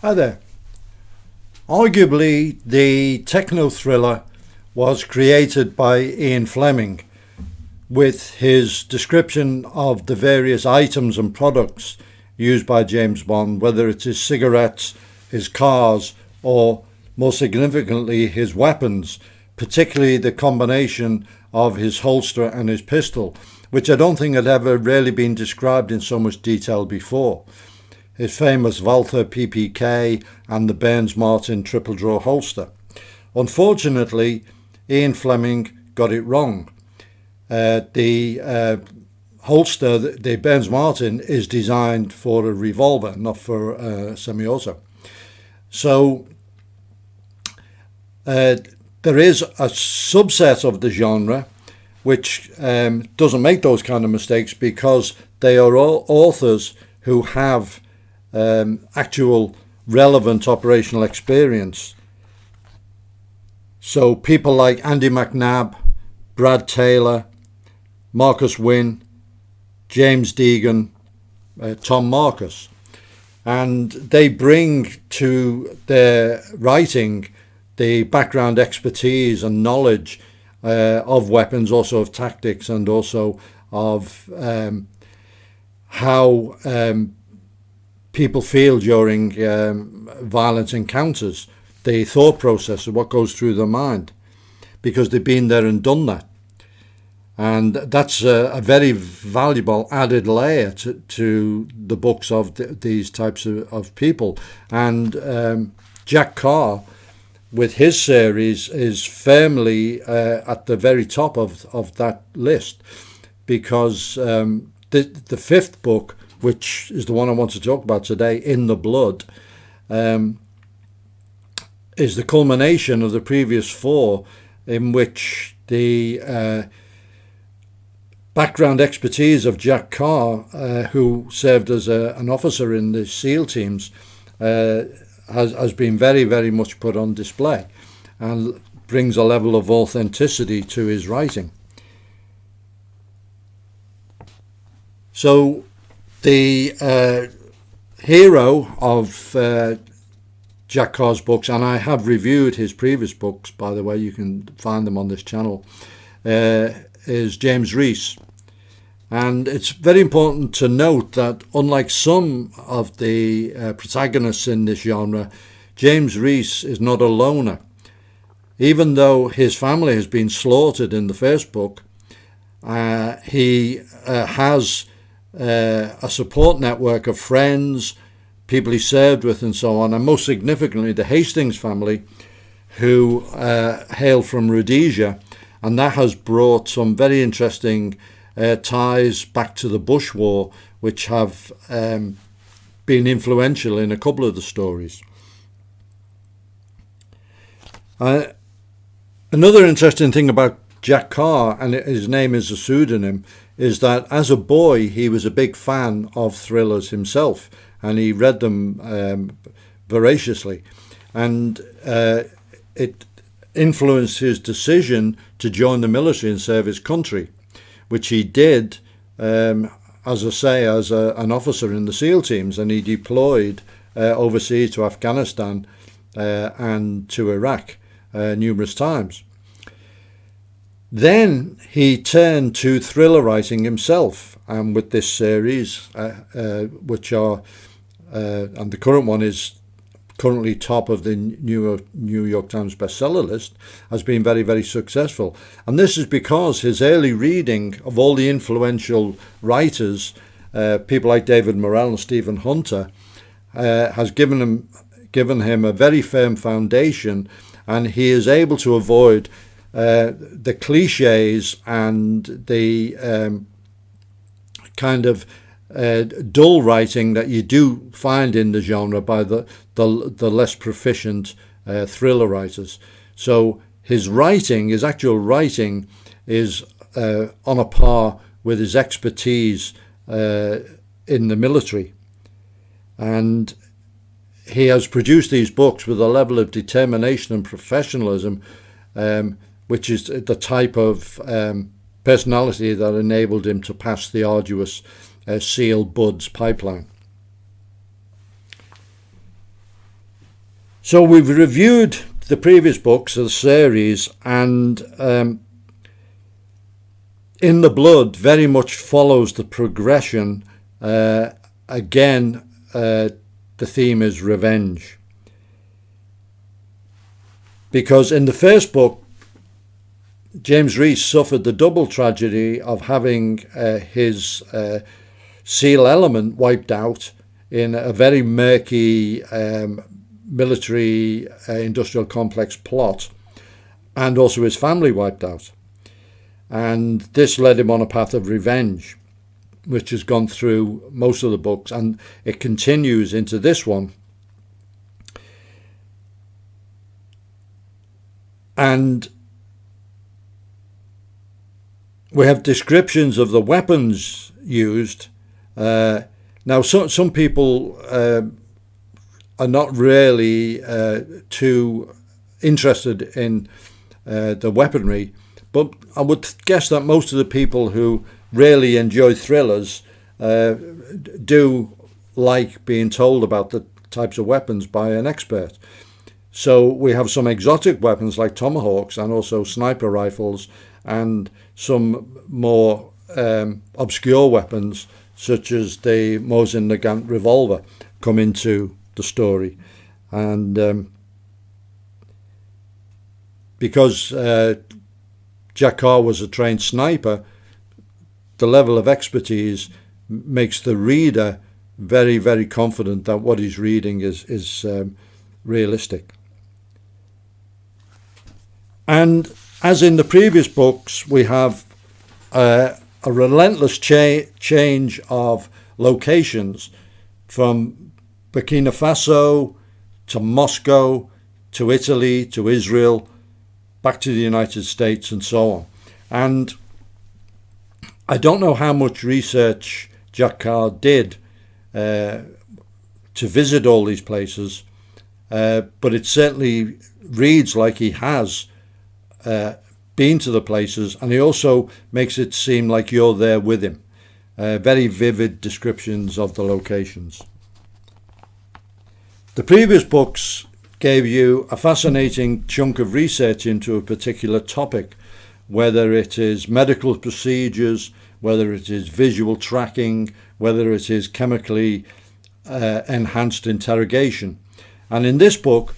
Hi there. Arguably, the techno thriller was created by Ian Fleming with his description of the various items and products used by James Bond, whether it's his cigarettes, his cars, or more significantly, his weapons, particularly the combination of his holster and his pistol, which I don't think had ever really been described in so much detail before. His famous Walther PPK and the Burns Martin triple draw holster. Unfortunately, Ian Fleming got it wrong. The holster, the Burns Martin, is designed for a revolver, not for a semi-auto. So there is a subset of the genre which doesn't make those kind of mistakes because they are all authors who have actual relevant operational experience. So people like Andy McNabb, Brad Taylor, Marcus Wynne, James Deegan, Tom Marcus, and they bring to their writing the background expertise and knowledge of weapons, also of tactics, and also of how people feel during violent encounters, the thought process of what goes through their mind, because they've been there and done that. And that's a very valuable added layer to the books of these types of people. And Jack Carr, with his series, is firmly at the very top of that list, because the fifth book, which is the one I want to talk about today, In the Blood, is the culmination of the previous four, in which the background expertise of Jack Carr, who served as an officer in the SEAL teams, has been very, very much put on display and brings a level of authenticity to his writing. So the hero of Jack Carr's books, and I have reviewed his previous books, by the way, you can find them on this channel, is James Reese. And it's very important to note that unlike some of the protagonists in this genre, James Reese is not a loner. Even though his family has been slaughtered in the first book, he has a support network of friends, people he served with and so on, and most significantly the Hastings family, who hail from Rhodesia, and that has brought some very interesting ties back to the Bush War, which have been influential in a couple of the stories. Another interesting thing about Jack Carr, and his name is a pseudonym, is that as a boy he was a big fan of thrillers himself, and he read them voraciously, and it influenced his decision to join the military and serve his country, which he did, as I say, as an officer in the SEAL teams, and he deployed overseas to Afghanistan and to Iraq numerous times. Then he turned to thriller writing himself, and with this series, which are, and the current one is currently top of the New York Times bestseller list, has been very, very successful. And this is because his early reading of all the influential writers, people like David Morrell and Stephen Hunter, has given him a very firm foundation, and he is able to avoid the cliches and the kind of dull writing that you do find in the genre by the less proficient thriller writers. So his actual writing is on a par with his expertise in the military, and he has produced these books with a level of determination and professionalism, which is the type of personality that enabled him to pass the arduous SEAL Buds pipeline. So we've reviewed the previous books of the series, and In the Blood very much follows the progression. Again, the theme is revenge. Because in the first book, James Reese suffered the double tragedy of having his SEAL element wiped out in a very murky military industrial complex plot, and also his family wiped out. And this led him on a path of revenge, which has gone through most of the books, and it continues into this one. And we have descriptions of the weapons used. Now, some people are not really too interested in the weaponry, but I would guess that most of the people who really enjoy thrillers do like being told about the types of weapons by an expert. So we have some exotic weapons like tomahawks, and also sniper rifles, and some more obscure weapons such as the Mosin Nagant revolver come into the story. And because Jack Carr was a trained sniper, the level of expertise makes the reader very, very confident that what he's reading is realistic. And as in the previous books, we have a relentless change of locations, from Burkina Faso to Moscow to Italy to Israel, back to the United States, and so on. And I don't know how much research Jack Carr did to visit all these places, but it certainly reads like he has been to the places, and he also makes it seem like you're there with him. Very vivid descriptions of the locations. The previous books gave you a fascinating chunk of research into a particular topic, whether it is medical procedures, whether it is visual tracking, whether it is chemically enhanced interrogation. And in this book,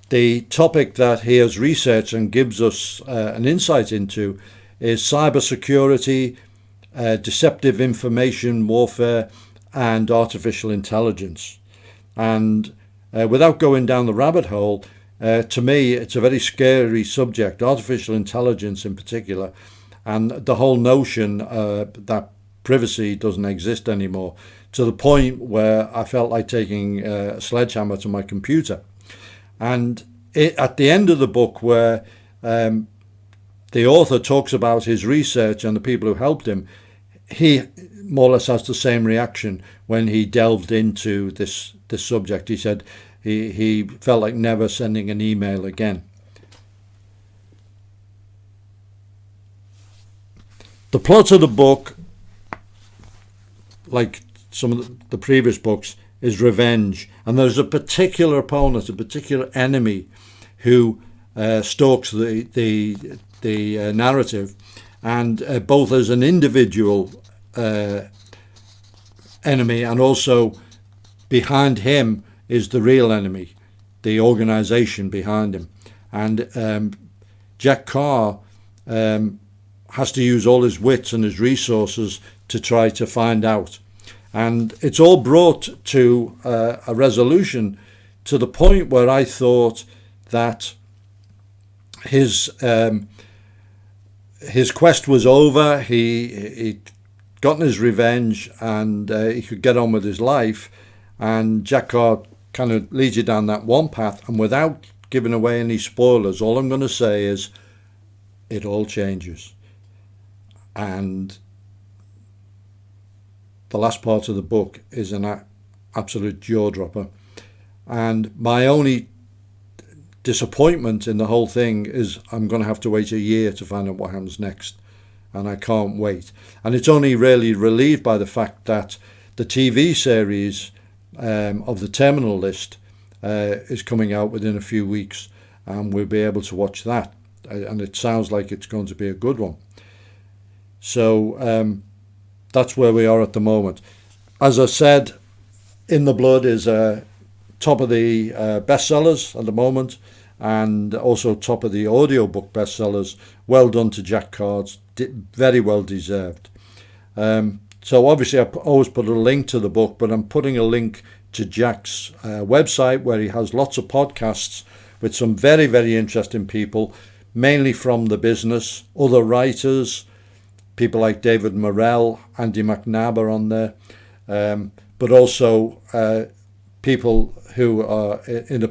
the topic that he has researched and gives us an insight into is cybersecurity, deceptive information warfare, and artificial intelligence. And without going down the rabbit hole, to me, it's a very scary subject, artificial intelligence in particular, and the whole notion that privacy doesn't exist anymore, to the point where I felt like taking a sledgehammer to my computer. And at the end of the book, where the author talks about his research and the people who helped him, he more or less has the same reaction when he delved into this subject. He said he felt like never sending an email again. The plot of the book, like some of the previous books, is revenge, and there's a particular opponent, a particular enemy who stalks the narrative, and both as an individual enemy, and also behind him is the real enemy, the organization behind him. And Jack Carr has to use all his wits and his resources to try to find out. And it's all brought to a resolution, to the point where I thought that his quest was over. He'd gotten his revenge, and he could get on with his life. And Jack Carr kind of leads you down that one path. And without giving away any spoilers, all I'm going to say is it all changes. And the last part of the book is an absolute jaw-dropper. And my only disappointment in the whole thing is I'm going to have to wait a year to find out what happens next. And I can't wait. And it's only really relieved by the fact that the TV series of the Terminal List is coming out within a few weeks, and we'll be able to watch that. And it sounds like it's going to be a good one. So that's where we are at the moment. As I said, In the Blood is top of the bestsellers at the moment, and also top of the audiobook bestsellers. Well done to Jack Carr, very well deserved. So obviously I always put a link to the book, but I'm putting a link to Jack's website, where he has lots of podcasts with some very, very interesting people, mainly from the business, other writers, people like David Morrell, Andy McNabb are on there, but also people who are in the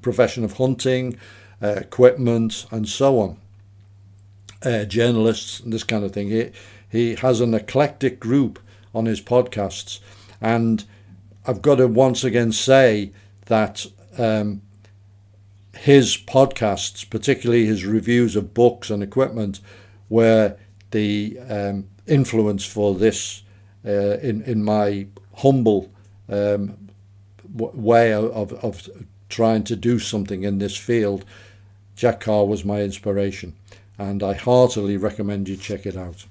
profession of hunting, equipment, and so on, journalists and this kind of thing. He has an eclectic group on his podcasts, and I've got to once again say that his podcasts, particularly his reviews of books and equipment, were the influence for this in my humble way of trying to do something in this field. Jack Carr was my inspiration, and I heartily recommend you check it out.